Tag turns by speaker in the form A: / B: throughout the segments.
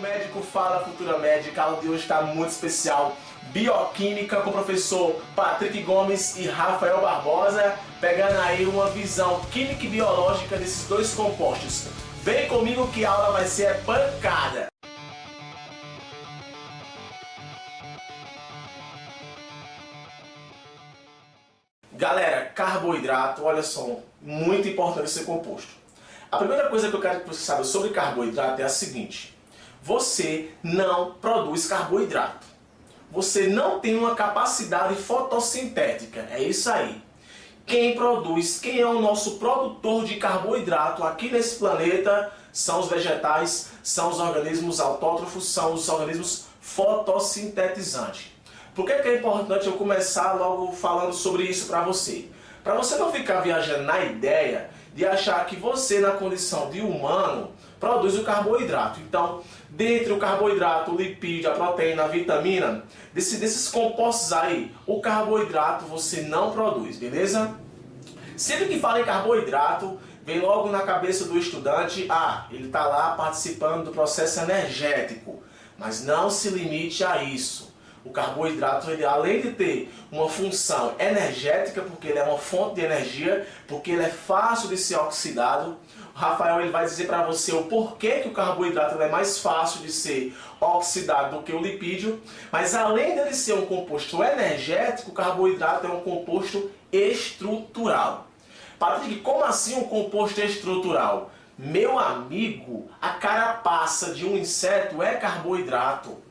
A: Médico Fala Futura Médica. A aula de hoje está muito especial. Bioquímica com o professor Patrick Gomes e Rafael Barbosa, pegando aí uma visão química e biológica desses dois compostos. Vem comigo que a aula vai ser pancada! Galera, carboidrato, olha só, muito importante esse composto. A primeira coisa que eu quero que você saiba sobre carboidrato é a seguinte: você não produz carboidrato. Você não tem uma capacidade fotossintética, é isso aí. Quem produz, quem é o nosso produtor de carboidrato aqui nesse planeta são os vegetais, são os organismos autótrofos, são os organismos fotossintetizantes. Por que é importante eu começar logo falando sobre isso para você? Para você não ficar viajando na ideia de achar que você, na condição de humano, produz o carboidrato. Então, dentre o carboidrato, o lipídio, a proteína, a vitamina, desses compostos aí, o carboidrato você não produz, beleza? Sempre que fala em carboidrato, vem logo na cabeça do estudante, ele está lá participando do processo energético. Mas não se limite a isso. O carboidrato, ele, além de ter uma função energética, porque ele é uma fonte de energia, porque ele é fácil de ser oxidado, o Rafael ele vai dizer para você o porquê que o carboidrato é mais fácil de ser oxidado do que o lipídio, mas além dele ser um composto energético, o carboidrato é um composto estrutural. Patrick, como assim um composto estrutural? Meu amigo, a carapaça de um inseto é carboidrato.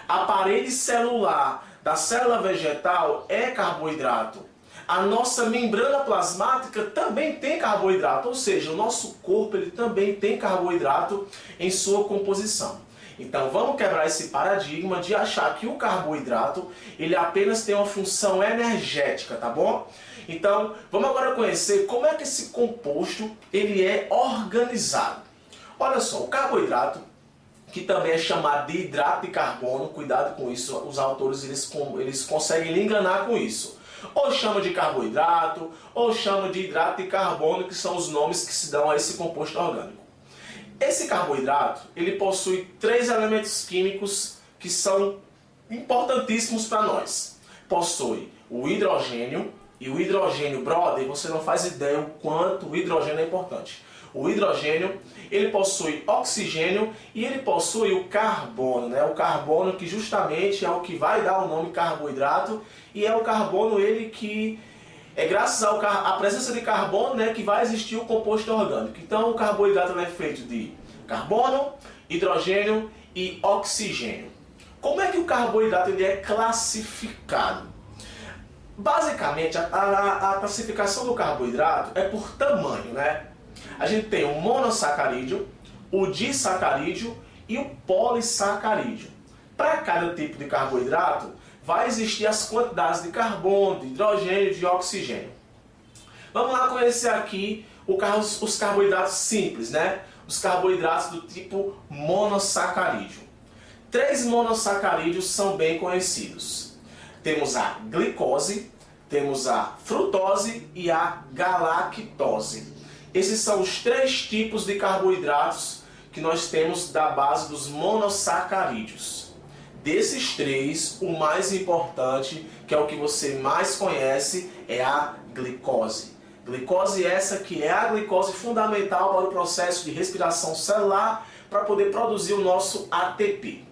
A: A parede celular da célula vegetal é carboidrato. A nossa membrana plasmática também tem carboidrato, ou seja, o nosso corpo ele também tem carboidrato em sua composição. Então vamos quebrar esse paradigma de achar que o carboidrato ele apenas tem uma função energética, tá bom? Então vamos agora conhecer como é que esse composto ele é organizado. Olha só, o carboidrato, que também é chamado de hidrato de carbono, cuidado com isso, os autores eles conseguem lhe enganar com isso. Ou chama de carboidrato, ou chama de hidrato de carbono, que são os nomes que se dão a esse composto orgânico. Esse carboidrato, ele possui três elementos químicos que são importantíssimos para nós. Possui o hidrogênio, e o hidrogênio, brother, você não faz ideia o quanto o hidrogênio é importante. O hidrogênio, ele possui oxigênio e ele possui o carbono, né? O carbono que justamente é o que vai dar o nome carboidrato, e é o carbono ele que é graças à presença de carbono, né, que vai existir o composto orgânico. Então o carboidrato é feito de carbono, hidrogênio e oxigênio. Como é que o carboidrato ele é classificado? Basicamente a classificação do carboidrato é por tamanho, né? A gente tem o monossacarídeo, o disacarídeo e o polissacarídeo. Para cada tipo de carboidrato, vai existir as quantidades de carbono, de hidrogênio e de oxigênio. Vamos lá conhecer aqui os carboidratos simples, né? Os carboidratos do tipo monossacarídeo. Três monossacarídeos são bem conhecidos. Temos a glicose, temos a frutose e a galactose. Esses são os três tipos de carboidratos que nós temos da base dos monossacarídeos. Desses três, o mais importante, que é o que você mais conhece, é a glicose. Glicose essa que é a glicose fundamental para o processo de respiração celular para poder produzir o nosso ATP.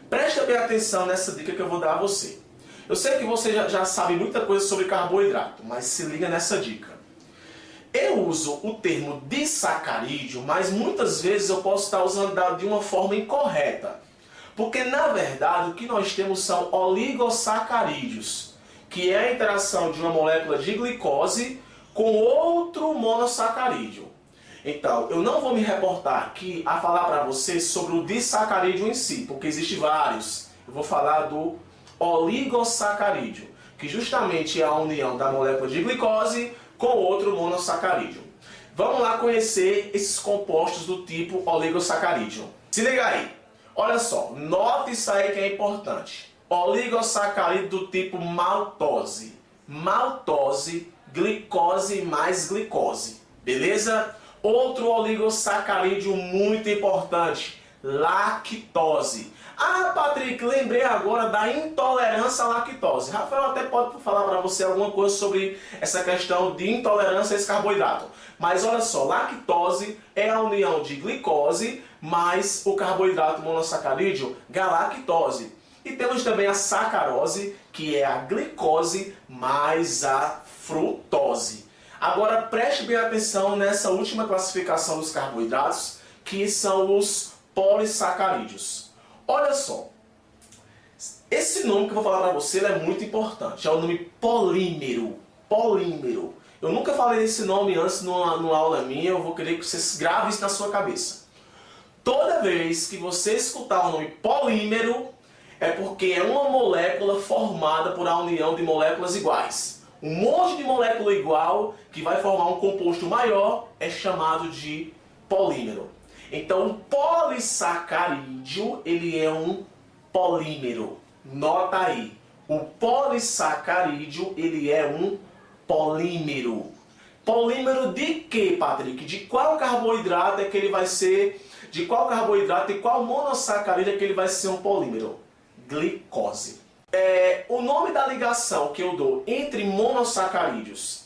A: Preste bem atenção nessa dica que eu vou dar a você. Eu sei que você já sabe muita coisa sobre carboidrato, mas se liga nessa dica. Eu uso o termo disacarídeo, mas muitas vezes eu posso estar usando de uma forma incorreta. Porque na verdade o que nós temos são oligosacarídeos, que é a interação de uma molécula de glicose com outro monossacarídeo. Então, eu não vou me reportar aqui a falar para vocês sobre o disacarídeo em si, porque existem vários. Eu vou falar do oligosacarídeo, que justamente é a união da molécula de glicose com outro monossacarídeo. Vamos lá conhecer esses compostos do tipo oligosacarídeo. Se liga aí. Olha só, note isso aí que é importante. Oligosacarídeo do tipo maltose. Maltose, glicose mais glicose. Beleza? Outro oligosacarídeo muito importante. lactose. Ah, Patrick, lembrei agora da intolerância à lactose. Rafael até pode falar para você alguma coisa sobre essa questão de intolerância a esse carboidrato. Mas olha só, lactose é a união de glicose mais o carboidrato monossacarídeo galactose. E temos também a sacarose, que é a glicose mais a frutose. Agora preste bem atenção nessa última classificação dos carboidratos, que são os polissacarídeos. Olha só, esse nome que eu vou falar para você é muito importante, é o nome polímero. Polímero. Eu nunca falei esse nome antes numa aula minha, eu vou querer que vocês gravem isso na sua cabeça. Toda vez que você escutar o nome polímero, é porque é uma molécula formada por a união de moléculas iguais. Um monte de molécula igual que vai formar um composto maior é chamado de polímero. Então, o polissacarídeo, ele é um polímero. Nota aí. O polissacarídeo, ele é um polímero. Polímero de quê, Patrick? De qual carboidrato é que ele vai ser? De qual carboidrato e qual monossacarídeo é que ele vai ser um polímero? Glicose. O nome da ligação que eu dou entre monossacarídeos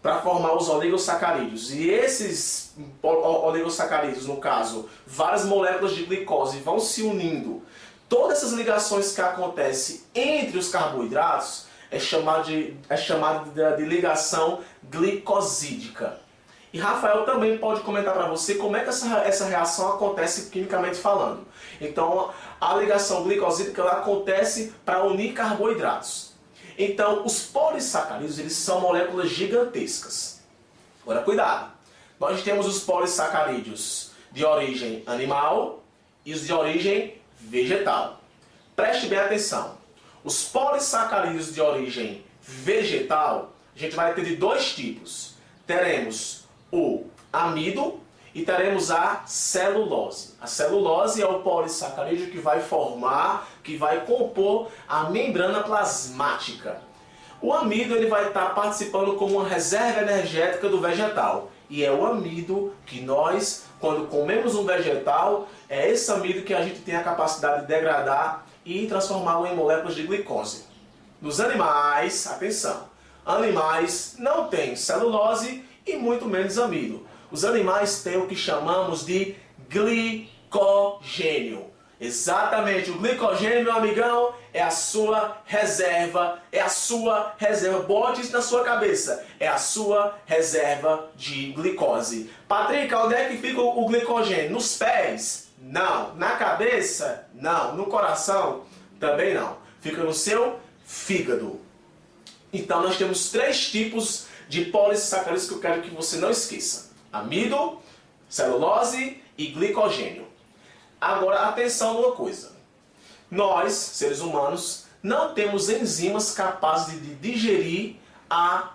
A: para formar os oligosacarídeos, e esses oligosacarídeos, no caso, várias moléculas de glicose vão se unindo, todas essas ligações que acontecem entre os carboidratos é chamada de ligação glicosídica. E Rafael também pode comentar para você como é que essa reação acontece quimicamente falando. Então, a ligação glicosídica ela acontece para unir carboidratos. Então, os polissacarídeos, eles são moléculas gigantescas. Agora, cuidado. Nós temos os polissacarídeos de origem animal e os de origem vegetal. Preste bem atenção. Os polissacarídeos de origem vegetal, a gente vai ter de dois tipos. Teremos o amido e teremos a celulose. A celulose é o polissacarídeo que vai formar, que vai compor a membrana plasmática. O amido ele vai estar participando como uma reserva energética do vegetal. E é o amido que nós, quando comemos um vegetal, é esse amido que a gente tem a capacidade de degradar e transformá-lo em moléculas de glicose. Nos animais, atenção, animais não têm celulose e muito menos amido. Os animais têm o que chamamos de glicogênio. Exatamente, o glicogênio, meu amigão, é a sua reserva, bote isso na sua cabeça, é a sua reserva de glicose. Patrick, onde é que fica o glicogênio? Nos pés? Não. Na cabeça? Não. No coração? Também não. Fica no seu fígado. Então nós temos três tipos de polissacarídeos que eu quero que você não esqueça. Amido, celulose e glicogênio. Agora, atenção numa coisa. Nós, seres humanos, não temos enzimas capazes de digerir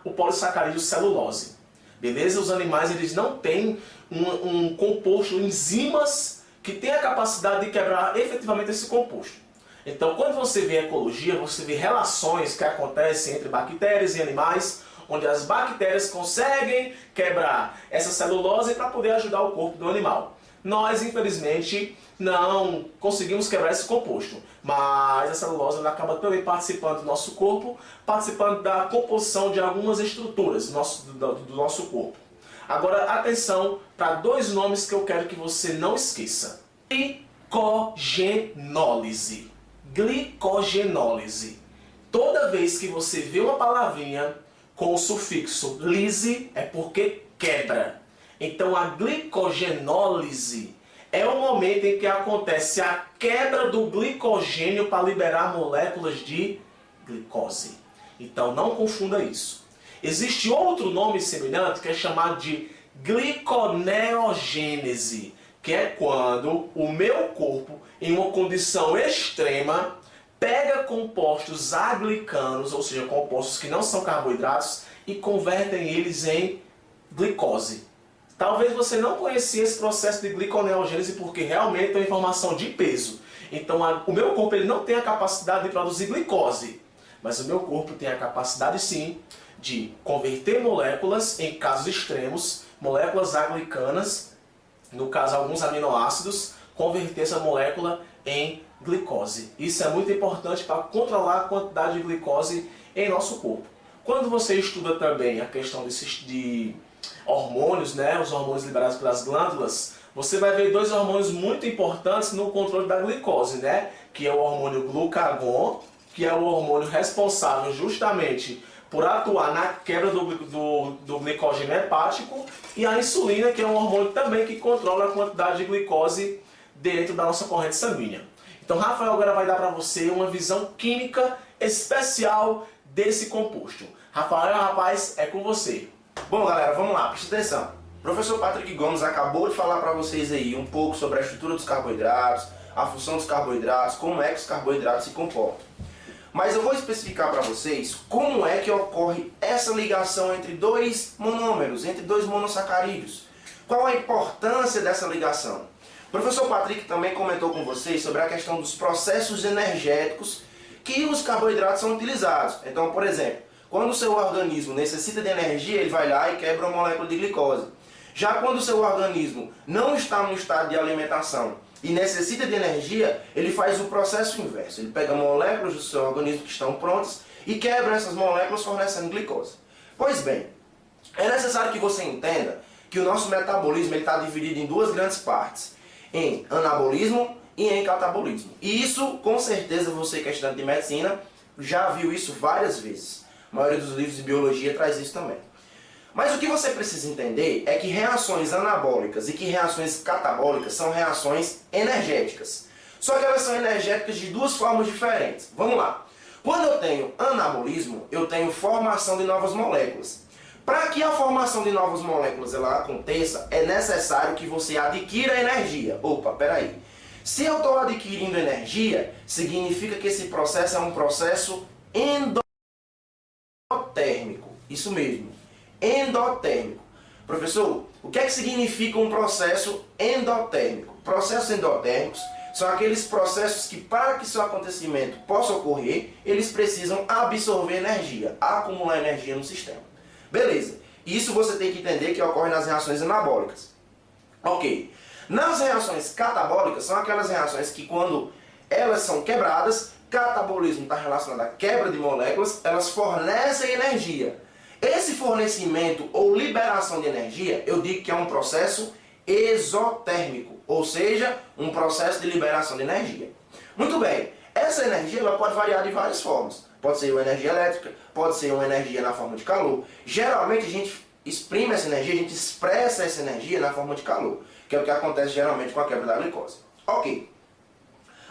A: o polissacarídeo celulose. Beleza? Os animais eles não têm um composto, enzimas que têm a capacidade de quebrar efetivamente esse composto. Então, quando você vê ecologia, você vê relações que acontecem entre bactérias e animais, onde as bactérias conseguem quebrar essa celulose para poder ajudar o corpo do animal. Nós, infelizmente, não conseguimos quebrar esse composto, mas a celulose ela acaba também participando do nosso corpo, participando da composição de algumas estruturas do nosso corpo. Agora, atenção para dois nomes que eu quero que você não esqueça. Glicogenólise. Glicogenólise. Toda vez que você vê uma palavrinha com o sufixo lise, é porque quebra. Então a glicogenólise é o momento em que acontece a quebra do glicogênio para liberar moléculas de glicose. Então não confunda isso. Existe outro nome semelhante que é chamado de gliconeogênese, que é quando o meu corpo, em uma condição extrema, pega compostos aglicanos, ou seja, compostos que não são carboidratos, e convertem eles em glicose. Talvez você não conhecia esse processo de gliconeogênese porque realmente é uma informação de peso. Então o meu corpo ele não tem a capacidade de produzir glicose, mas o meu corpo tem a capacidade sim de converter moléculas, em casos extremos, moléculas aglicanas, no caso alguns aminoácidos, converter essa molécula em glicose. Isso é muito importante para controlar a quantidade de glicose em nosso corpo. Quando você estuda também a questão de hormônios, né, os hormônios liberados pelas glândulas, você vai ver dois hormônios muito importantes no controle da glicose, né, que é o hormônio glucagon, que é o hormônio responsável justamente por atuar na quebra do glicogênio hepático, e a insulina, que é um hormônio também que controla a quantidade de glicose dentro da nossa corrente sanguínea. Então, Rafael agora vai dar para você uma visão química especial desse composto. Rafael, rapaz, é com você.
B: Bom, galera, vamos lá, presta atenção. O professor Patrick Gomes acabou de falar para vocês aí um pouco sobre a estrutura dos carboidratos, a função dos carboidratos, como é que os carboidratos se comportam. Mas eu vou especificar para vocês como é que ocorre essa ligação entre dois monômeros, entre dois monossacarídeos. Qual a importância dessa ligação? O professor Patrick também comentou com vocês sobre a questão dos processos energéticos que os carboidratos são utilizados. Então, por exemplo, quando o seu organismo necessita de energia, ele vai lá e quebra uma molécula de glicose. Já quando o seu organismo não está no estado de alimentação e necessita de energia, ele faz o processo inverso. Ele pega moléculas do seu organismo que estão prontas e quebra essas moléculas fornecendo glicose. Pois bem, é necessário que você entenda que o nosso metabolismo está dividido em duas grandes partes, em anabolismo e em catabolismo. E isso, com certeza, você que é estudante de medicina já viu isso várias vezes. A maioria dos livros de biologia traz isso também. Mas o que você precisa entender é que reações anabólicas e que reações catabólicas são reações energéticas. Só que elas são energéticas de duas formas diferentes. Vamos lá. Quando eu tenho anabolismo, eu tenho formação de novas moléculas. Para que a formação de novas moléculas ela aconteça, é necessário que você adquira energia. Opa, peraí. Se eu estou adquirindo energia, significa que esse processo é um processo endotérmico. Isso mesmo. Endotérmico. Professor, o que é que significa um processo endotérmico? Processos endotérmicos são aqueles processos que, para que seu acontecimento possa ocorrer, eles precisam absorver energia, acumular energia no sistema. Beleza. Isso você tem que entender que ocorre nas reações anabólicas. Ok. Nas reações catabólicas, são aquelas reações que, quando elas são quebradas, catabolismo está relacionado à quebra de moléculas, elas fornecem energia. Esse fornecimento ou liberação de energia, eu digo que é um processo exotérmico, ou seja, um processo de liberação de energia. Muito bem, essa energia ela pode variar de várias formas. Pode ser uma energia elétrica, pode ser uma energia na forma de calor. Geralmente a gente exprime essa energia, a gente expressa essa energia na forma de calor, que é o que acontece geralmente com a quebra da glicose. Ok.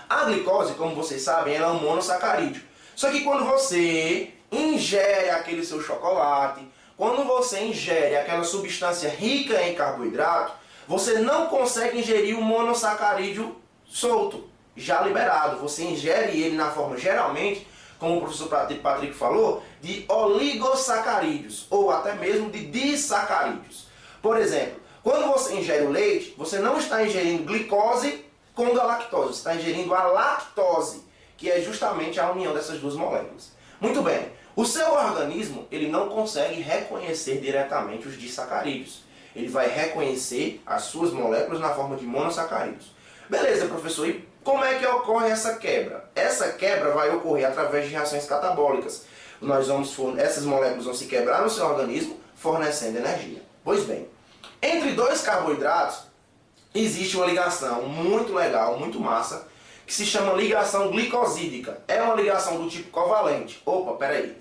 B: A glicose, como vocês sabem, ela é um monossacarídeo. Só que quando você ingere aquele seu chocolate, quando você ingere aquela substância rica em carboidrato, você não consegue ingerir o monossacarídeo solto, já liberado. Você ingere ele na forma, geralmente, como o professor Patrick falou, de oligosacarídeos, ou até mesmo de disacarídeos. Por exemplo, quando você ingere o leite, você não está ingerindo glicose com galactose, você está ingerindo a lactose, que é justamente a união dessas duas moléculas. Muito bem, o seu organismo ele não consegue reconhecer diretamente os disacarídeos. Ele vai reconhecer as suas moléculas na forma de monossacarídeos. Beleza, professor, e como é que ocorre essa quebra? Essa quebra vai ocorrer através de reações catabólicas. Essas moléculas vão se quebrar no seu organismo, fornecendo energia. Pois bem, entre dois carboidratos existe uma ligação muito legal, muito massa, que se chama ligação glicosídica. É uma ligação do tipo covalente. Opa, peraí.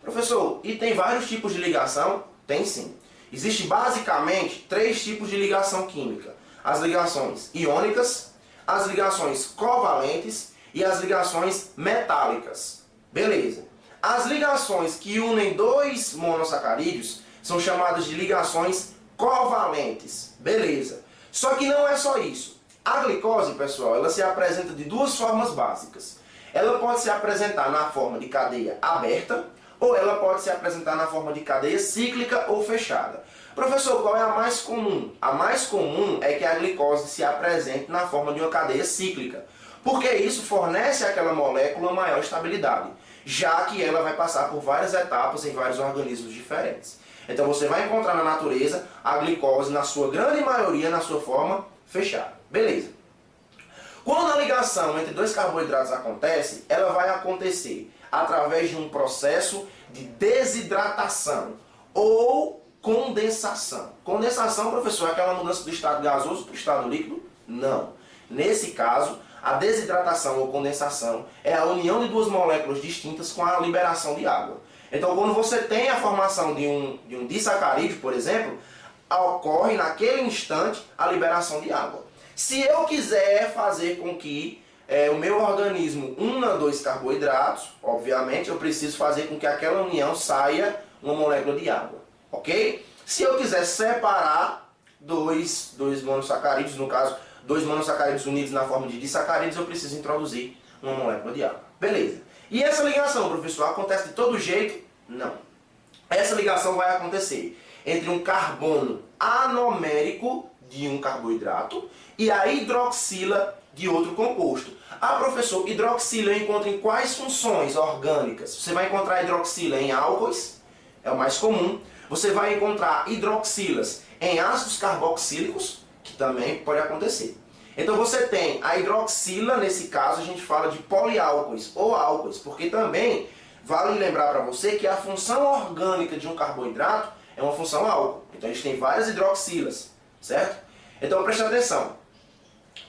B: Professor, e tem vários tipos de ligação? Tem sim. Existem basicamente 3 tipos de ligação química. As ligações iônicas, as ligações covalentes e as ligações metálicas. Beleza. As ligações que unem dois monossacarídeos são chamadas de ligações covalentes. Beleza. Só que não é só isso. A glicose, pessoal, ela se apresenta de duas formas básicas. Ela pode se apresentar na forma de cadeia aberta, ou ela pode se apresentar na forma de cadeia cíclica ou fechada. Professor, qual é a mais comum? A mais comum é que a glicose se apresente na forma de uma cadeia cíclica, porque isso fornece àquela molécula maior estabilidade, já que ela vai passar por várias etapas em vários organismos diferentes. Então você vai encontrar na natureza a glicose, na sua grande maioria, na sua forma fechada. Beleza. Quando a ligação entre dois carboidratos acontece, ela vai acontecer através de um processo de desidratação ou condensação. Condensação, professor, é aquela mudança do estado gasoso para o estado líquido? Não. Nesse caso, a desidratação ou condensação é a união de duas moléculas distintas com a liberação de água. Então, quando você tem a formação de um disacarídeo, por exemplo, ocorre naquele instante a liberação de água. Se eu quiser fazer com que o meu organismo una dois carboidratos, obviamente eu preciso fazer com que aquela união saia uma molécula de água, ok? Se eu quiser separar dois monossacarídeos, no caso, dois monossacarídeos unidos na forma de disacarídeos, eu preciso introduzir uma molécula de água. Beleza. E essa ligação, professor, acontece de todo jeito? Não. Essa ligação vai acontecer entre um carbono anomérico de um carboidrato e a hidroxila de outro composto. Ah, professor, hidroxila eu encontro em quais funções orgânicas? Você vai encontrar hidroxila em álcoois, é o mais comum. Você vai encontrar hidroxilas em ácidos carboxílicos, que também pode acontecer. Então você tem a hidroxila, nesse caso a gente fala de poliálcoois ou álcoois, porque também vale lembrar para você que a função orgânica de um carboidrato é uma função álcool. Então a gente tem várias hidroxilas, certo? Então preste atenção.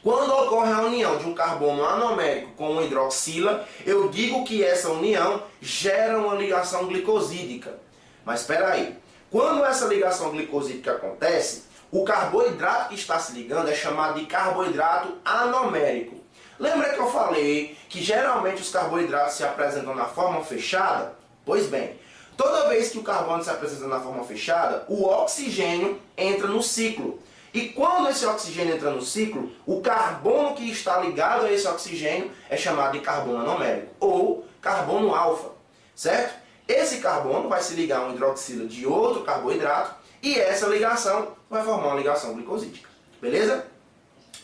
B: Quando ocorre a união de um carbono anomérico com uma hidroxila, eu digo que essa união gera uma ligação glicosídica. Mas espera aí. Quando essa ligação glicosídica acontece, o carboidrato que está se ligando é chamado de carboidrato anomérico. Lembra que eu falei que geralmente os carboidratos se apresentam na forma fechada? Pois bem, toda vez que o carbono se apresenta na forma fechada, o oxigênio entra no ciclo. E quando esse oxigênio entra no ciclo, o carbono que está ligado a esse oxigênio é chamado de carbono anomérico, ou carbono alfa, certo? Esse carbono vai se ligar a uma hidroxila de outro carboidrato e essa ligação vai formar uma ligação glicosídica, beleza?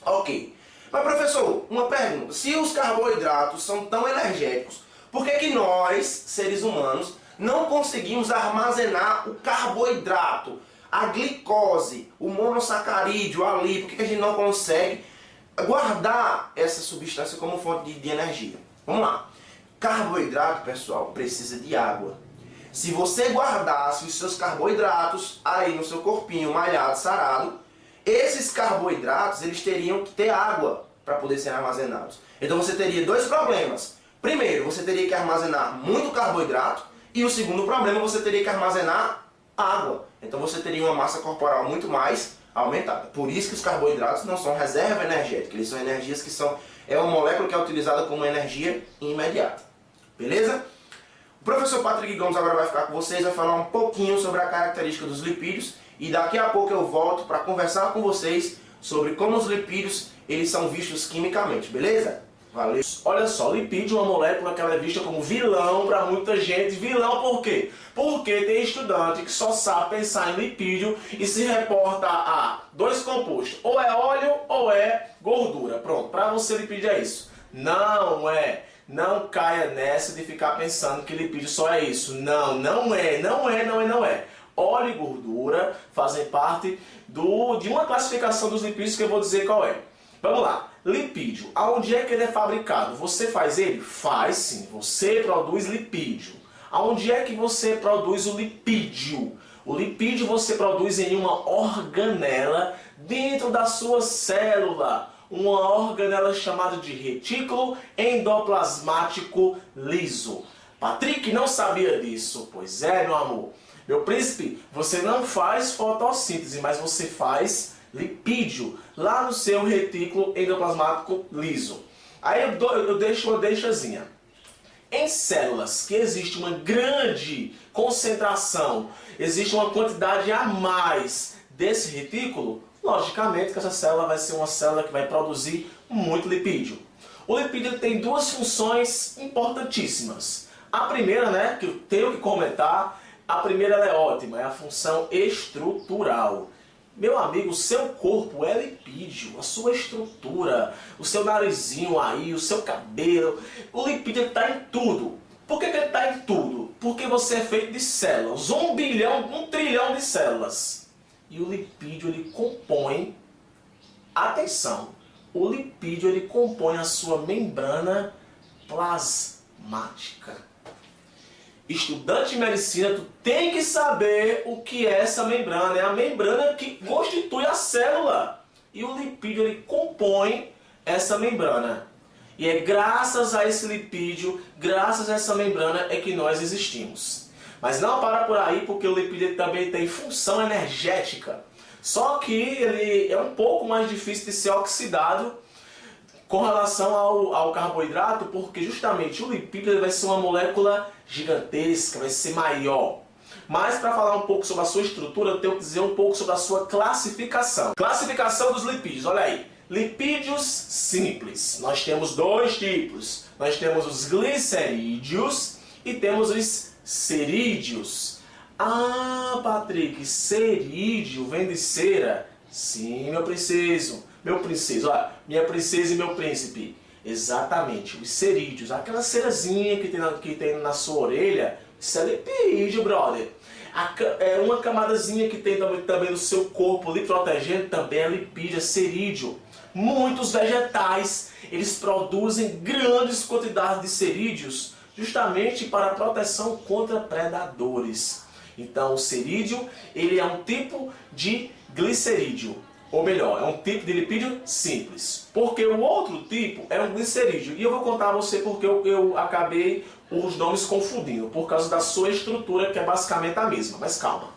B: Ok. Mas professor, uma pergunta, se os carboidratos são tão energéticos, por que nós, seres humanos, não conseguimos armazenar o carboidrato, a glicose, o monossacarídeo ali, por que a gente não consegue guardar essa substância como fonte de energia? Vamos lá. Carboidrato, pessoal, precisa de água. Se você guardasse os seus carboidratos aí no seu corpinho malhado, sarado, esses carboidratos eles teriam que ter água para poder ser armazenados. Então você teria dois problemas. Primeiro, você teria que armazenar muito carboidrato e o segundo problema, você teria que armazenar água. Então você teria uma massa corporal muito mais aumentada. Por isso que os carboidratos não são reserva energética, eles são energias que são uma molécula que é utilizada como energia imediata. Beleza? O professor Patrick Gomes agora vai ficar com vocês, vai falar um pouquinho sobre a característica dos lipídios e daqui a pouco eu volto para conversar com vocês sobre como os lipídios eles são vistos quimicamente, beleza? Valeu!
A: Olha só, lipídio é uma molécula que ela é vista como vilão para muita gente. Vilão por quê? Porque tem estudante que só sabe pensar em lipídio e se reporta a dois compostos, ou é óleo ou é gordura. Pronto, para você lipídio é isso. Não é. Não caia nessa de ficar pensando que lipídio só é isso. Não é. Óleo e gordura fazem parte de uma classificação dos lipídios que eu vou dizer qual é. Vamos lá. Lipídio, aonde é que ele é fabricado? Você faz ele? Faz sim, você produz lipídio. Aonde é que você produz o lipídio? O lipídio você produz em uma organela dentro da sua célula. Uma organela chamada de retículo endoplasmático liso. Patrick não sabia disso? Pois é, meu amor. Meu príncipe, você não faz fotossíntese, mas você faz lipídio lá no seu retículo endoplasmático liso. Aí eu deixo uma deixazinha. Em células que existe uma grande concentração, existe uma quantidade a mais desse retículo, logicamente que essa célula vai ser uma célula que vai produzir muito lipídio. O lipídio tem duas funções importantíssimas. A primeira, né, que eu tenho que comentar, a primeira ela é ótima, é a função estrutural. Meu amigo, o seu corpo é lipídio, a sua estrutura, o seu narizinho aí, o seu cabelo, o lipídio está em tudo. Por que ele está em tudo? Porque você é feito de células, 1 bilhão, 1 trilhão de células. E o lipídio ele compõe, atenção, o lipídio ele compõe a sua membrana plasmática. Estudante de medicina, tu tem que saber o que é essa membrana. É a membrana que constitui a célula. E o lipídio ele compõe essa membrana. E é graças a esse lipídio, graças a essa membrana, é que nós existimos. Mas não para por aí, porque o lipídio também tem função energética. Só que ele é um pouco mais difícil de ser oxidado com relação ao carboidrato, porque justamente o lipídio ele vai ser uma molécula gigantesca, vai ser maior. Mas para falar um pouco sobre a sua estrutura, eu tenho que dizer um pouco sobre a sua classificação. Classificação dos lipídios, olha aí. Lipídios simples. Nós temos dois tipos. Nós temos os glicerídeos e temos os cerídeos. Ah, Patrick, cerídeo vem de cera? Sim, meu princeso. Meu princeso, olha, minha princesa e meu príncipe. Exatamente, os cerídeos. Aquela cerazinha que tem na sua orelha, isso é lipídio, brother. É uma camadazinha que tem também no seu corpo lhe protegendo, também é lipídio, é cerídeo. Muitos vegetais, eles produzem grandes quantidades de cerídeos justamente para a proteção contra predadores. Então o cerídeo, ele é um tipo de glicerídeo. Ou melhor, é um tipo de lipídio simples. Porque o outro tipo é um glicerídeo. E eu vou contar a você porque eu acabei os nomes confundindo. Por causa da sua estrutura, que é basicamente a mesma. Mas calma.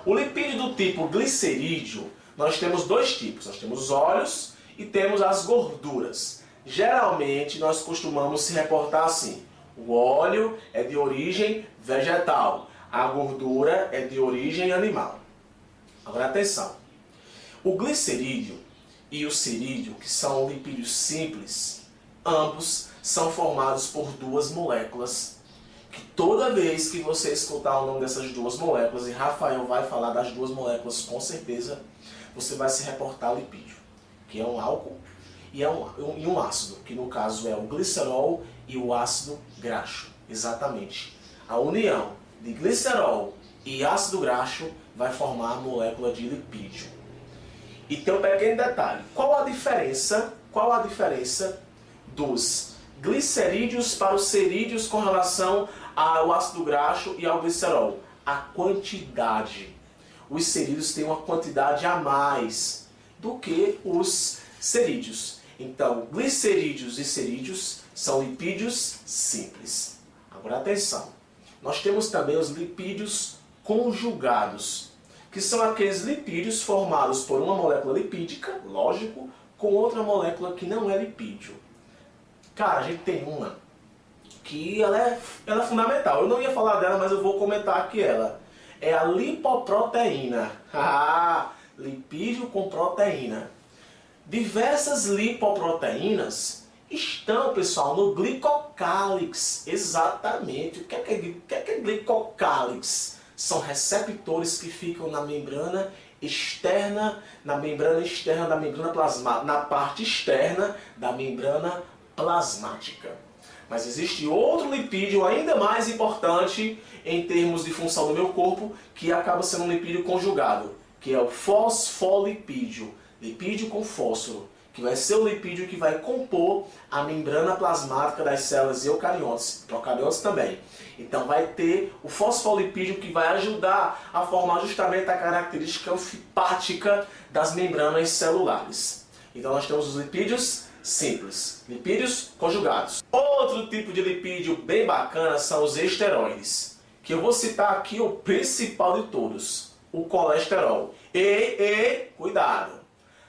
A: O lipídio do tipo glicerídeo, nós temos dois tipos. Nós temos os óleos e temos as gorduras. Geralmente, nós costumamos se reportar assim. O óleo é de origem vegetal. A gordura é de origem animal. Agora, atenção. O glicerídeo e o cerídeo, que são lipídios simples, ambos são formados por duas moléculas, que toda vez que você escutar o nome dessas duas moléculas, e Rafael vai falar das duas moléculas com certeza, você vai se reportar ao lipídio, que é um álcool e um ácido, que no caso é o glicerol e o ácido graxo. Exatamente. A união de glicerol e ácido graxo vai formar a molécula de lipídio. E tem um pequeno detalhe. Qual a diferença dos glicerídeos para os cerídeos com relação ao ácido graxo e ao glicerol? A quantidade. Os cerídeos têm uma quantidade a mais do que os cerídeos. Então, glicerídeos e cerídeos são lipídios simples. Agora atenção. Nós temos também os lipídios conjugados, que são aqueles lipídios formados por uma molécula lipídica, lógico, com outra molécula que não é lipídio. Cara, a gente tem uma que ela é fundamental. Eu não ia falar dela, mas eu vou comentar aqui ela. É a lipoproteína. Lipídio com proteína. Diversas lipoproteínas estão, pessoal, no glicocálix. Exatamente. O que é glicocálix? São receptores que ficam na membrana externa da membrana plasmática, na parte externa da membrana plasmática. Mas existe outro lipídio ainda mais importante em termos de função do meu corpo, que acaba sendo um lipídio conjugado, que é o fosfolipídio, lipídio com fósforo, que vai ser o lipídio que vai compor a membrana plasmática das células eucariotes, procariotes também. Então vai ter o fosfolipídio que vai ajudar a formar justamente a característica anfipática das membranas celulares. Então nós temos os lipídios simples, lipídios conjugados. Outro tipo de lipídio bem bacana são os esteroides, que eu vou citar aqui o principal de todos, o colesterol. Cuidado!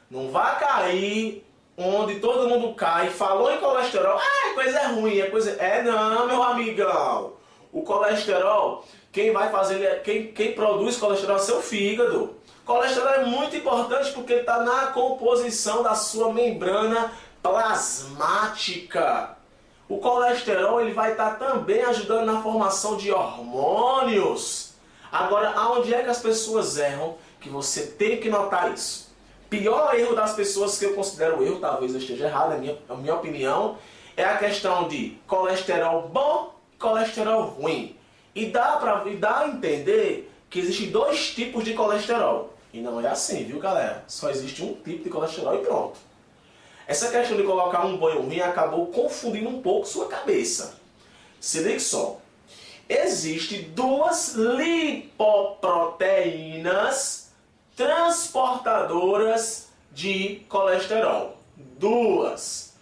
A: Não vai cair onde todo mundo cai, falou em colesterol, coisa ruim, não, meu amigão. O colesterol, quem produz colesterol é seu fígado. Colesterol é muito importante porque ele está na composição da sua membrana plasmática. O colesterol ele vai estar também ajudando na formação de hormônios. Agora, aonde é que as pessoas erram? Que você tem que notar isso. Pior erro das pessoas, que eu considero erro, talvez eu esteja errado, a minha opinião, é a questão de colesterol bom e colesterol ruim. E dá a entender que existem dois tipos de colesterol. E não é assim, viu, galera? Só existe um tipo de colesterol e pronto. Essa questão de colocar um banho ruim acabou confundindo um pouco sua cabeça. Se ligue só. Existem duas lipoproteínas transportadodoras de colesterol. Duas.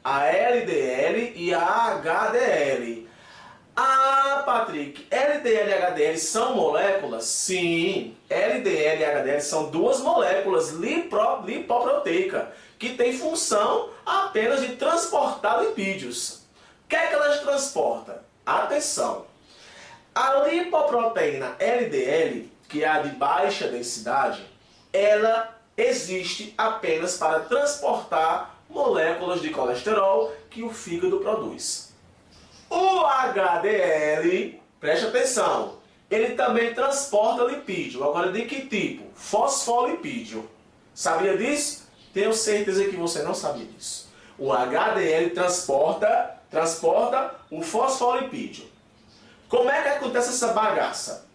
A: A LDL e a HDL. Ah, Patrick, LDL e HDL são moléculas? Sim, LDL e HDL são duas moléculas lipoproteicas que têm função apenas de transportar lipídios. O que é que elas transportam? Atenção, a lipoproteína LDL, que é a de baixa densidade, ela existe apenas para transportar moléculas de colesterol que o fígado produz. O HDL, preste atenção, ele também transporta lipídio. Agora, de que tipo? Fosfolipídio. Sabia disso? Tenho certeza que você não sabia disso. O HDL transporta o fosfolipídio. Como é que acontece essa bagaça?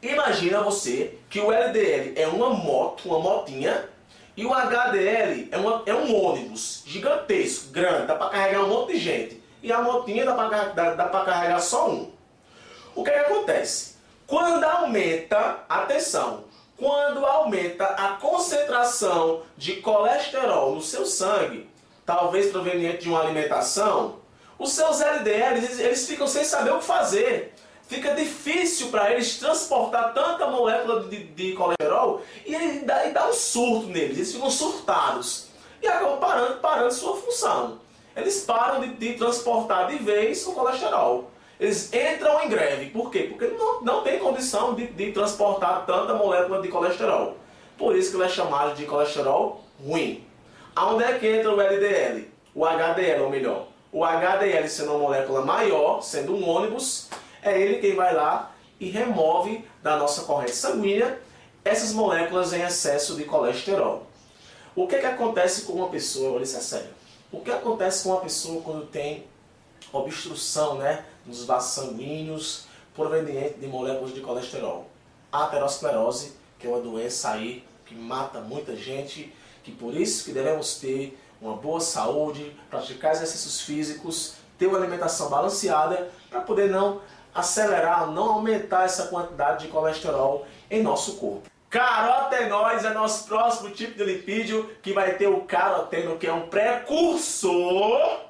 A: Imagina você que o LDL é uma motinha, e o HDL é um ônibus gigantesco, grande, dá para carregar um monte de gente. E a motinha dá para carregar só um. O que acontece? Quando aumenta, atenção, quando aumenta a concentração de colesterol no seu sangue, talvez proveniente de uma alimentação, os seus LDLs eles ficam sem saber o que fazer. Fica difícil para eles transportar tanta molécula de colesterol e dá um surto neles, eles ficam surtados e acabam parando sua função. Eles param de transportar de vez o colesterol. Eles entram em greve. Por quê? Porque não tem condição de transportar tanta molécula de colesterol. Por isso que ele é chamado de colesterol ruim. Aonde é que entra o LDL? O HDL, ou melhor. O HDL sendo uma molécula maior, sendo um ônibus, é ele quem vai lá e remove da nossa corrente sanguínea essas moléculas em excesso de colesterol. O que acontece com uma pessoa, olha isso é sério. O que acontece com uma pessoa quando tem obstrução, né, nos vasos sanguíneos proveniente de moléculas de colesterol? A aterosclerose, que é uma doença aí que mata muita gente, que por isso que devemos ter uma boa saúde, praticar exercícios físicos, ter uma alimentação balanceada para poder não acelerar, não aumentar essa quantidade de colesterol em nosso corpo. Carotenóides é nosso próximo tipo de lipídio, que vai ter o caroteno, que é um precursor.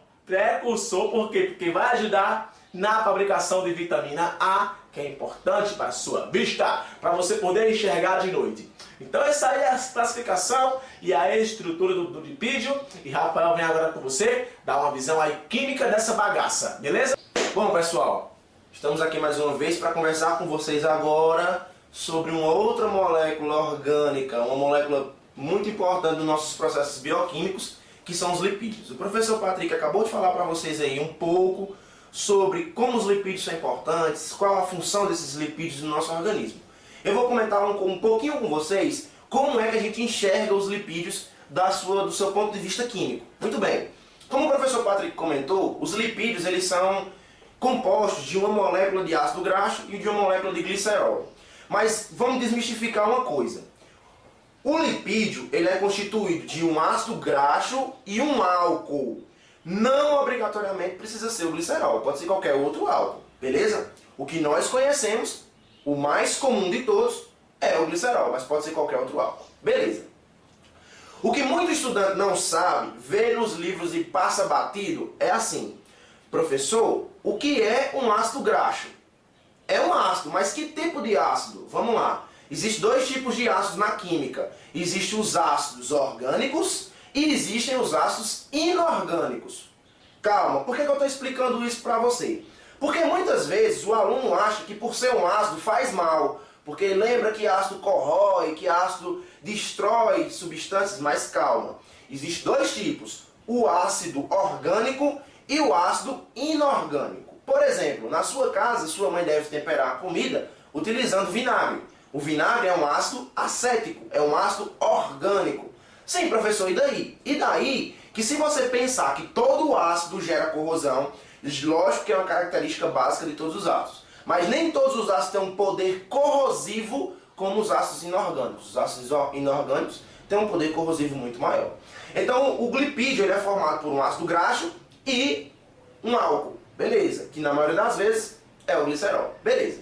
A: Por quê? Porque vai ajudar na fabricação de vitamina A, que é importante para a sua vista, para você poder enxergar de noite. Então essa aí é a classificação e a estrutura do lipídio. E Rafael vem agora com você dar uma visão aí química dessa bagaça, beleza?
B: Bom, pessoal, estamos aqui mais uma vez para conversar com vocês agora sobre uma outra molécula orgânica, uma molécula muito importante nos nossos processos bioquímicos, que são os lipídios. O professor Patrick acabou de falar para vocês aí um pouco sobre como os lipídios são importantes, qual a função desses lipídios no nosso organismo. Eu vou comentar um pouquinho com vocês como é que a gente enxerga os lipídios do seu ponto de vista químico. Muito bem, como o professor Patrick comentou, os lipídios eles são compostos de uma molécula de ácido graxo e de uma molécula de glicerol. Mas vamos desmistificar uma coisa. O lipídio ele é constituído de um ácido graxo e um álcool. Não obrigatoriamente precisa ser o glicerol, pode ser qualquer outro álcool, beleza? O que nós conhecemos, o mais comum de todos, é o glicerol, mas pode ser qualquer outro álcool, beleza? O que muito estudante não sabe, vê nos livros e passa batido, é assim: professor, o que é um ácido graxo? É um ácido, mas que tipo de ácido? Vamos lá. Existem dois tipos de ácidos na química. Existem os ácidos orgânicos e existem os ácidos inorgânicos. Calma, por que eu estou explicando isso para você? Porque muitas vezes o aluno acha que por ser um ácido faz mal, porque lembra que ácido corrói, que ácido destrói substâncias, mas calma. Existem dois tipos, o ácido orgânico e o ácido inorgânico. Por exemplo, na sua casa, sua mãe deve temperar a comida utilizando vinagre. O vinagre é um ácido acético, é um ácido orgânico. Sim, professor, e daí? E daí que se você pensar que todo ácido gera corrosão, lógico que é uma característica básica de todos os ácidos, mas nem todos os ácidos têm um poder corrosivo como os ácidos inorgânicos. Os ácidos inorgânicos tem um poder corrosivo muito maior. Então, o glipídio ele é formado por um ácido graxo e um álcool, beleza, que na maioria das vezes é o glicerol, beleza.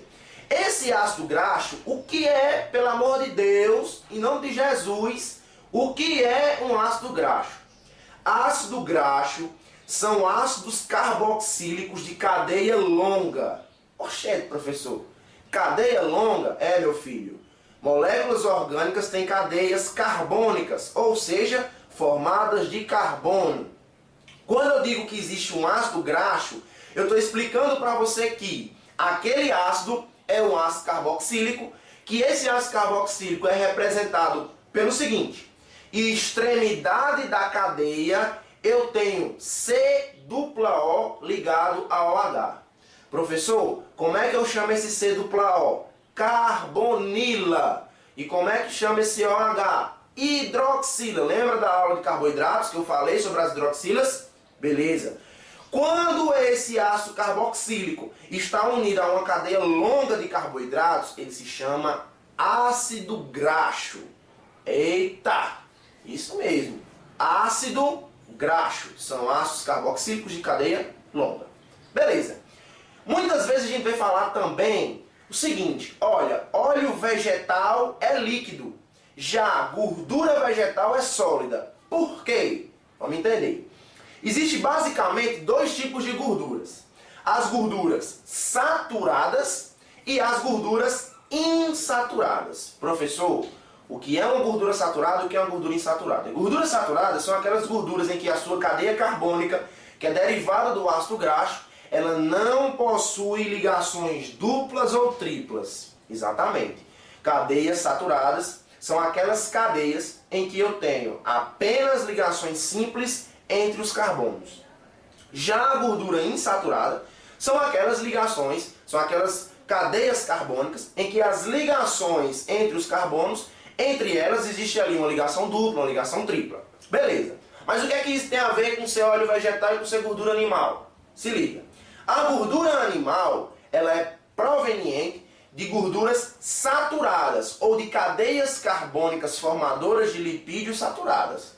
B: Esse ácido graxo, o que é, pelo amor de Deus, em nome de Jesus, o que é um ácido graxo? Ácido graxo são ácidos carboxílicos de cadeia longa. Oxente, professor, cadeia longa? É, meu filho. Moléculas orgânicas têm cadeias carbônicas, ou seja, formadas de carbono. Quando eu digo que existe um ácido graxo, eu estou explicando para você que aquele ácido é um ácido carboxílico, que esse ácido carboxílico é representado pelo seguinte: extremidade da cadeia, eu tenho C-O ligado a OH. Professor, como é que eu chamo esse C-O? Carbonila. E como é que chama esse OH? Hidroxila. Lembra da aula de carboidratos que eu falei sobre as hidroxilas? Beleza. Quando esse ácido carboxílico está unido a uma cadeia longa de carboidratos, ele se chama ácido graxo. Eita! Isso mesmo. Ácido graxo. São ácidos carboxílicos de cadeia longa. Beleza. Muitas vezes a gente vai falar também o seguinte: olha, óleo vegetal é líquido, já gordura vegetal é sólida. Por quê? Vamos entender. Existe basicamente dois tipos de gorduras: as gorduras saturadas e as gorduras insaturadas. Professor, o que é uma gordura saturada e o que é uma gordura insaturada? Gorduras saturadas são aquelas gorduras em que a sua cadeia carbônica, que é derivada do ácido graxo, ela não possui ligações duplas ou triplas. Exatamente. Cadeias saturadas são aquelas cadeias em que eu tenho apenas ligações simples entre os carbonos. Já a gordura insaturada são aquelas ligações, são aquelas cadeias carbônicas em que as ligações entre os carbonos, entre elas existe ali uma ligação dupla, uma ligação tripla. Beleza. Mas o que é que isso tem a ver com ser óleo vegetal e com ser gordura animal? Se liga. A gordura animal, ela é proveniente de gorduras saturadas ou de cadeias carbônicas formadoras de lipídios saturadas.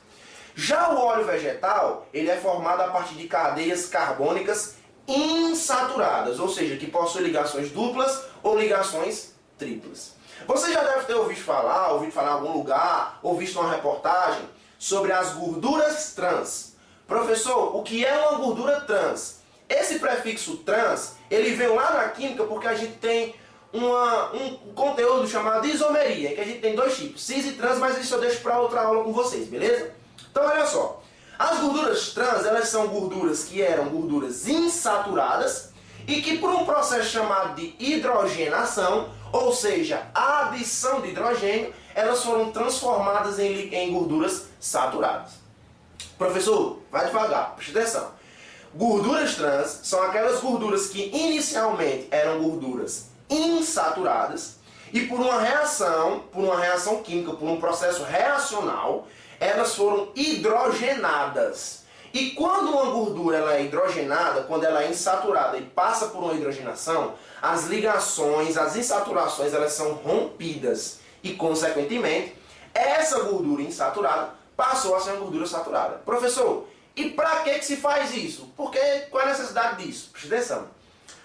B: Já o óleo vegetal, ele é formado a partir de cadeias carbônicas insaturadas, ou seja, que possuem ligações duplas ou ligações triplas. Você já deve ter ouvido falar em algum lugar, ou visto uma reportagem sobre as gorduras trans. Professor, o que é uma gordura trans? Esse prefixo trans, ele vem lá na química porque a gente tem um conteúdo chamado isomeria, em que a gente tem dois tipos, cis e trans, mas isso eu deixo para outra aula com vocês, beleza? Então olha só, as gorduras trans, elas são gorduras que eram gorduras insaturadas e que por um processo chamado de hidrogenação, ou seja, adição de hidrogênio, elas foram transformadas em gorduras saturadas. Professor, vai devagar, preste atenção. Gorduras trans são aquelas gorduras que inicialmente eram gorduras insaturadas e por uma reação química, por um processo reacional, elas foram hidrogenadas. E quando uma gordura ela é hidrogenada, quando ela é insaturada e passa por uma hidrogenação, as ligações, as insaturações, elas são rompidas. E, consequentemente, essa gordura insaturada passou a ser uma gordura saturada. Professor, e para que se faz isso? Porque qual é a necessidade disso? Preste atenção.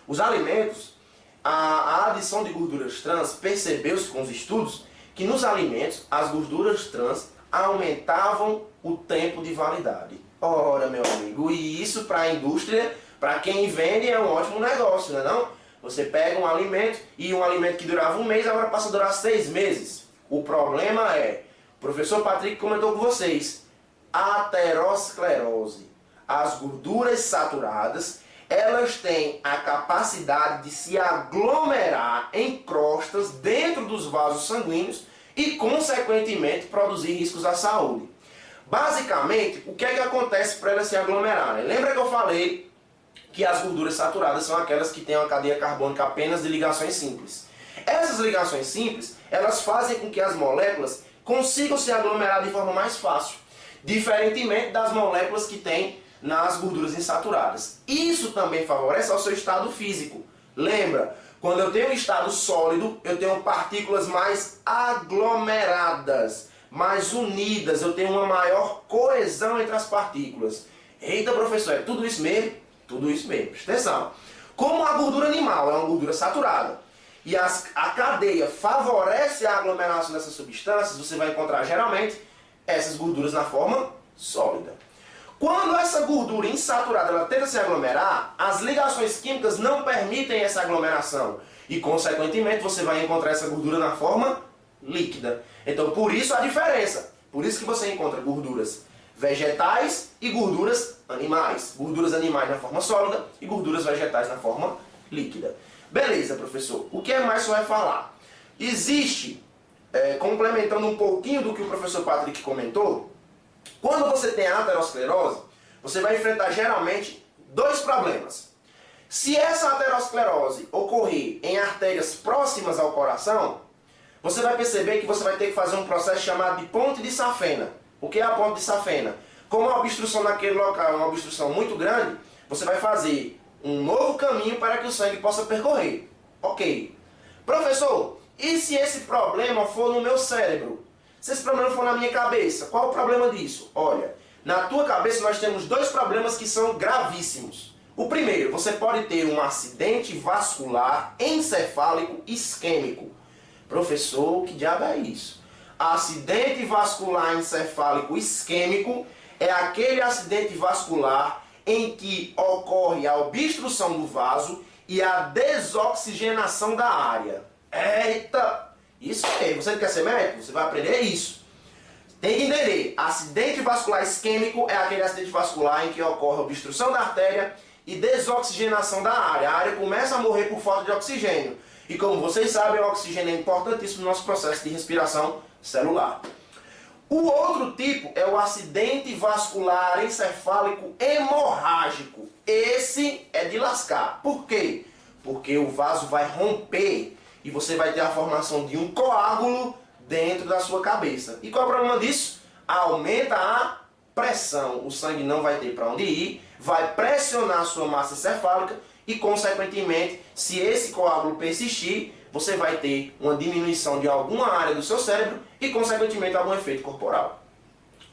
B: Os alimentos, a adição de gorduras trans, percebeu-se com os estudos que nos alimentos as gorduras trans aumentavam o tempo de validade. Ora, meu amigo, e isso para a indústria, para quem vende, é um ótimo negócio, não é não? Você pega um alimento e um alimento que durava um mês, agora passa a durar 6 meses. O problema é, o professor Patrick comentou com vocês, aterosclerose. As gorduras saturadas, elas têm a capacidade de se aglomerar em crostas dentro dos vasos sanguíneos e, consequentemente, produzir riscos à saúde. Basicamente, o que é que acontece para elas se aglomerarem? Lembra que eu falei que as gorduras saturadas são aquelas que têm uma cadeia carbônica apenas de ligações simples. Essas ligações simples, elas fazem com que as moléculas consigam se aglomerar de forma mais fácil, diferentemente das moléculas que tem nas gorduras insaturadas. Isso também favorece ao seu estado físico. Lembra, quando eu tenho um estado sólido, eu tenho partículas mais aglomeradas, mais unidas, eu tenho uma maior coesão entre as partículas. Eita, professor, é tudo isso mesmo? Tudo isso mesmo, presta atenção. Como a gordura animal é uma gordura saturada e a cadeia favorece a aglomeração dessas substâncias, você vai encontrar geralmente essas gorduras na forma sólida. Quando essa gordura insaturada ela tenta se aglomerar, as ligações químicas não permitem essa aglomeração e, consequentemente, você vai encontrar essa gordura na forma líquida. Então, por isso a diferença. Por isso que você encontra gorduras vegetais e gorduras animais. Gorduras animais na forma sólida e gorduras vegetais na forma líquida. Beleza, professor. O que mais você vai falar? Existe, complementando um pouquinho do que o professor Patrick comentou, quando você tem a aterosclerose, você vai enfrentar geralmente dois problemas. Se essa aterosclerose ocorrer em artérias próximas ao coração, você vai perceber que você vai ter que fazer um processo chamado de ponte de safena. O que é a ponte de safena? Como a obstrução naquele local é uma obstrução muito grande, você vai fazer um novo caminho para que o sangue possa percorrer. Ok. Professor, e se esse problema for no meu cérebro? Se esse problema for na minha cabeça, qual o problema disso? Olha, na tua cabeça nós temos dois problemas que são gravíssimos. O primeiro, você pode ter um acidente vascular encefálico isquêmico. Professor, que diabo é isso? Acidente vascular encefálico isquêmico é aquele acidente vascular em que ocorre a obstrução do vaso e a desoxigenação da área. Eita! Isso aí, você quer ser médico? Você vai aprender isso. Tem que entender, acidente vascular isquêmico é aquele acidente vascular em que ocorre obstrução da artéria e desoxigenação da área. A área começa a morrer por falta de oxigênio. E como vocês sabem, o oxigênio é importantíssimo no nosso processo de respiração celular. O outro tipo é o acidente vascular encefálico hemorrágico. Esse é de lascar. Por quê? Porque o vaso vai romper e você vai ter a formação de um coágulo dentro da sua cabeça. E qual é o problema disso? Aumenta a pressão. O sangue não vai ter para onde ir, vai pressionar a sua massa encefálica e, consequentemente, se esse coágulo persistir, você vai ter uma diminuição de alguma área do seu cérebro e, consequentemente, algum efeito corporal.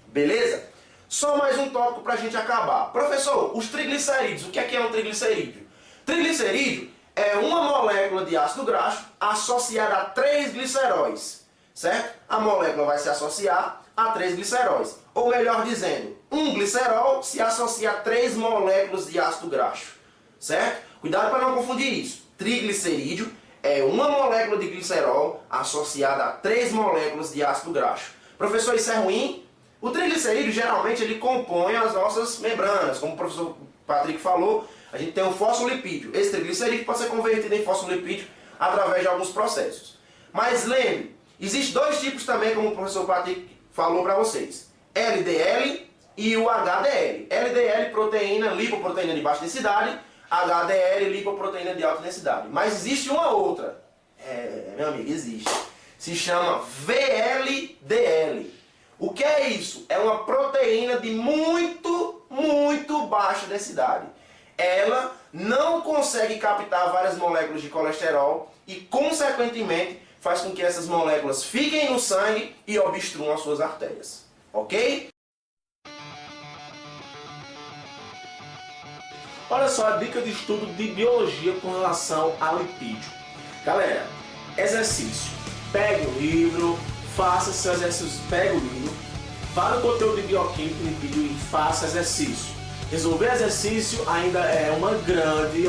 B: Beleza? Só mais um tópico para a gente acabar. Professor, os triglicerídeos. O que é um triglicerídeo? Triglicerídeo é uma molécula de ácido graxo associada a 3 gliceróis, certo? A molécula vai se associar a 3 gliceróis. Ou melhor dizendo, um glicerol se associa a 3 moléculas de ácido graxo, certo? Cuidado para não confundir isso. Triglicerídeo é uma molécula de glicerol associada a 3 moléculas de ácido graxo. Professor, isso é ruim? O triglicerídeo geralmente ele compõe as nossas membranas, como o professor Patrick falou. A gente tem um fosfolipídio. Esse triglicerídeo pode ser convertido em fosfolipídio através de alguns processos. Mas lembre, existem dois tipos também, como o professor Patrick falou para vocês. LDL e o HDL. LDL, proteína, lipoproteína de baixa densidade. HDL, lipoproteína de alta densidade. Mas existe uma outra. Meu amigo, existe. Se chama VLDL. O que é isso? É uma proteína de muito baixa densidade. Ela não consegue captar várias moléculas de colesterol e, consequentemente, faz com que essas moléculas fiquem no sangue e obstruam as suas artérias. Ok?
A: Olha só a dica de estudo de biologia com relação a lipídio. Galera, exercício. Pegue o livro, faça seus exercícios, pegue o livro, vá no conteúdo de bioquímica e lipídio e faça exercício. Resolver exercício ainda é uma grande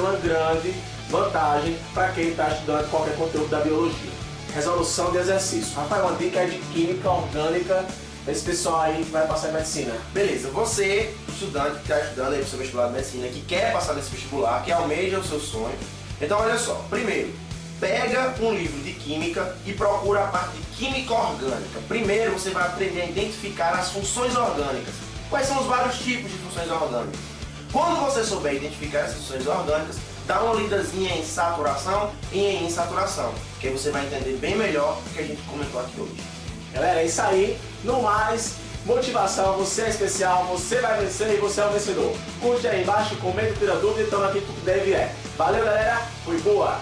A: vantagem para quem está estudando qualquer conteúdo da biologia. Resolução de exercício. Rafael, uma dica é de química orgânica, esse pessoal aí que vai passar em medicina.
B: Beleza, você, estudante que está estudando aí para o seu vestibular de medicina, que quer passar nesse vestibular, que almeja o seu sonho. Então olha só, primeiro, pega um livro de química e procura a parte de química orgânica. Primeiro você vai aprender a identificar as funções orgânicas. Quais são os vários tipos de funções orgânicas? Quando você souber identificar essas funções orgânicas, dá uma lidazinha em saturação e em insaturação, que aí você vai entender bem melhor o que a gente comentou aqui hoje.
A: Galera, é isso aí. No mais, motivação, você é especial, você vai vencer e você é o vencedor. Curte aí embaixo, comenta, tira dúvida e tamo aqui pro que deve é. Valeu, galera. Fui boa!